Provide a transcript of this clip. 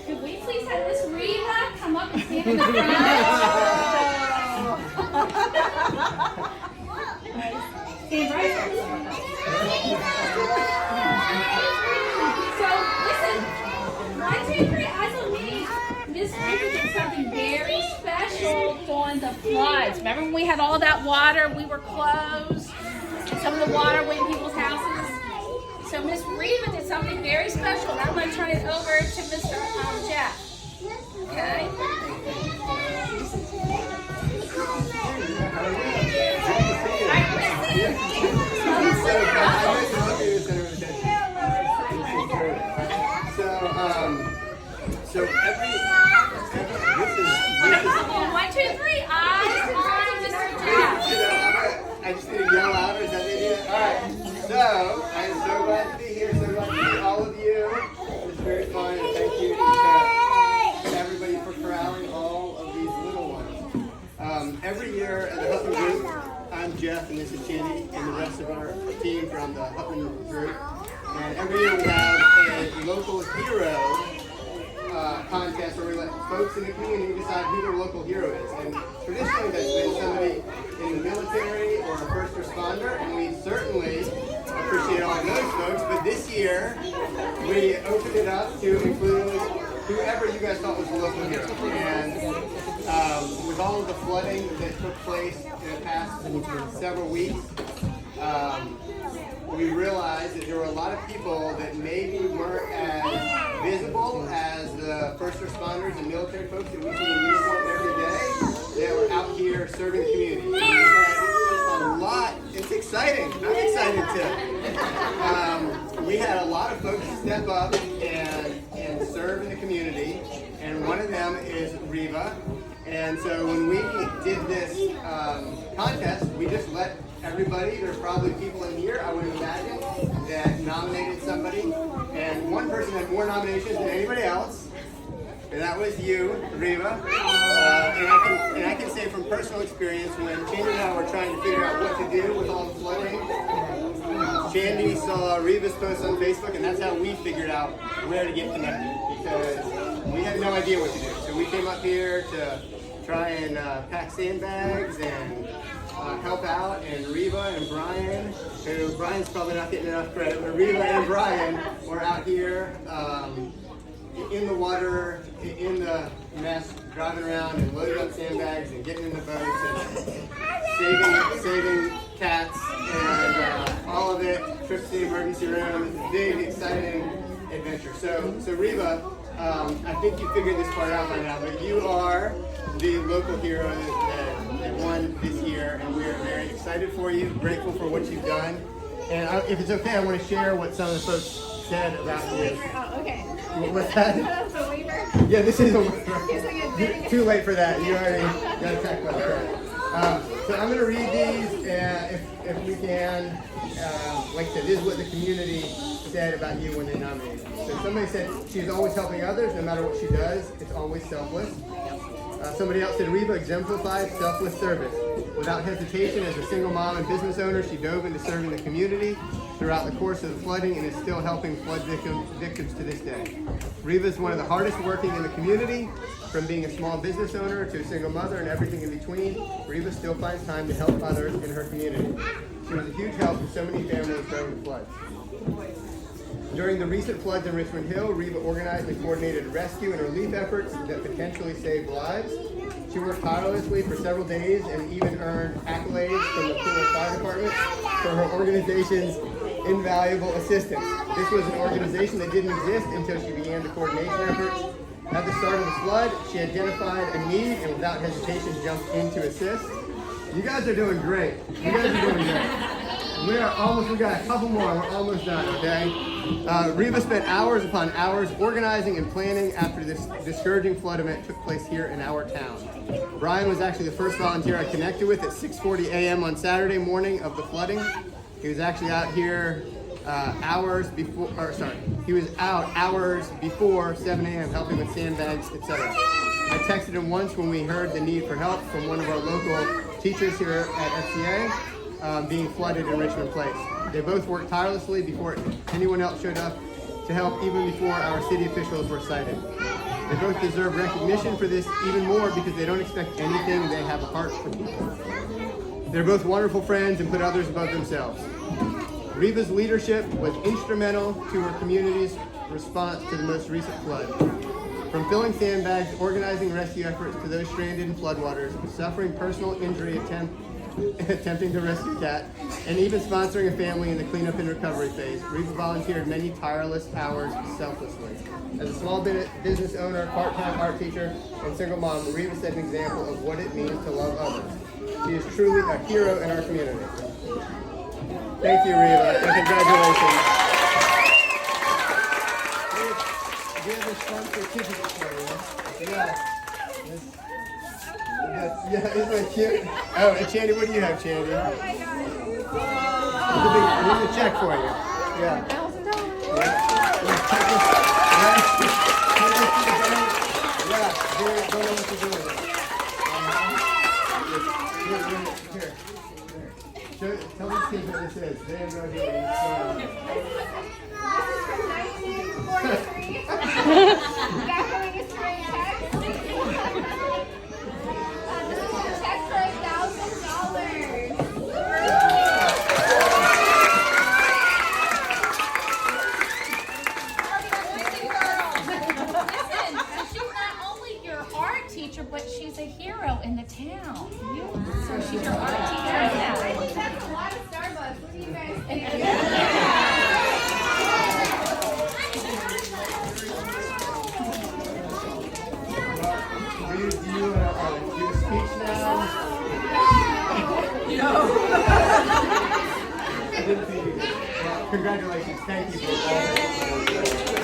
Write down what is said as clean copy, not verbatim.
Could we please have Miss Reva come up and stand in the front? Stand right here. So, listen, 1, 2, 3, eyes on me. Miss Reva did something very special on the floods. Remember when we had all that water, we were closed, and some of the water went in people's houses? So Miss Reva did something very special, and I'm going to turn it over to Mr. Jeff. Okay? So every One, 2, 3, eyes on Mr. Jeff. I just need to yell out, or is that the idea? Alright, so I'm so glad to be here, so glad to see all of you. It's very fun, and thank you to everybody for corralling all of these little ones. Every year at the Hupman group, I'm Jeff, and this is Jenny, and the rest of our team from the Hupman group. And every year we have a local hero contest where we let folks in the community decide who their local hero is. And traditionally that's been somebody in the military or a first responder, and we certainly appreciate all of those folks. But this year we opened it up to include whoever you guys thought was the local hero. And with all of the flooding that took place in the past several weeks, we realized that there were a lot of people that maybe weren't as visible as the first responders and military folks that we see in uniform every day that were out here serving the community. We had a lot. It's exciting. I'm excited too. We had a lot of folks step up and serve in the community, and one of them is Reva. And so when we did this contest, we just let everybody, there's probably people in here, I would imagine, that nominated somebody. And one person had more nominations than anybody else. And that was you, Reva. And I can say from personal experience, when Chandy and I were trying to figure out what to do with all the flooding, Chandy saw Reva's post on Facebook, and that's how we figured out where to get connected. Because we had no idea what to do. So we came up here to try and pack sandbags and help out, and Reva and Brian, who Brian's probably not getting enough credit, but Reva and Brian were out here in the water, in the mess, driving around and loading up sandbags and getting in the boats and saving cats and all of it, trips to the emergency room, big, exciting adventure. So Reva, I think you figured this part out by now, but you are the local hero that won this year, and we are very excited for you, grateful for what you've done. And if it's okay, I want to share what some of the folks said about you. Oh, okay. What's that? That's a waiver? Yeah, this is a waiver. Too late for that. You already got attacked by that. So I'm going to read these, if we can. Like I said, this is what the community said about you when they nominated you. So somebody said she's always helping others, no matter what she does. It's always selfless. Somebody else said Reva exemplifies selfless service. Without hesitation, as a single mom and business owner, she dove into serving the community throughout the course of the flooding and is still helping flood victims to this day. Reva is one of the hardest working in the community. From being a small business owner to a single mother and everything in between, Reva still finds time to help others in her community. She was a huge help to so many families during the floods. During the recent floods in Richmond Hill, Reva organized and coordinated rescue and relief efforts that potentially saved lives. She worked tirelessly for several days and even earned accolades from the Poole Fire Department for her organization's invaluable assistance. This was an organization that didn't exist until she began the coordination efforts. At the start of the flood, she identified a need and without hesitation jumped in to assist. You guys are doing great. You guys are doing great. We got a couple more. We're almost done, okay? Reva spent hours upon hours organizing and planning after this discouraging flood event took place here in our town. Brian was actually the first volunteer I connected with at 6:40 a.m. on Saturday morning of the flooding. He was actually out here he was out hours before 7 a.m. helping with sandbags, etc. I texted him once when we heard the need for help from one of our local teachers here at FCA. Being flooded in Richmond Place. They both worked tirelessly before anyone else showed up to help, even before our city officials were cited. They both deserve recognition for this even more because they don't expect anything. They have a heart for people. They're both wonderful friends and put others above themselves. Reva's leadership was instrumental to her community's response to the most recent flood. From filling sandbags, organizing rescue efforts to those stranded in floodwaters, suffering personal injury attempting to rescue a cat, and even sponsoring a family in the cleanup and recovery phase, Reva volunteered many tireless hours selflessly. As a small business owner, part-time art teacher, and single mom, Reva set an example of what it means to love others. She is truly a hero in our community. Thank you, Reva, and congratulations. We have a fun certificate for you. Yeah, isn't that cute? Oh, and Chandy, what do you have, Chandy? Oh my God. There's a check for you. Yeah. $1,000. Yeah, don't know what to do with it. Here. Tell these kids what this is. They have no idea what it's This is from 1943. Gathering is for a check. This is a check for $1,000. Listen, she's not only your art teacher, but she's a hero in the town. So she's your art teacher I now. think that's a lot of Starbucks. What do you guys think? Do you do a speech now? No. Congratulations. Thank you for all that.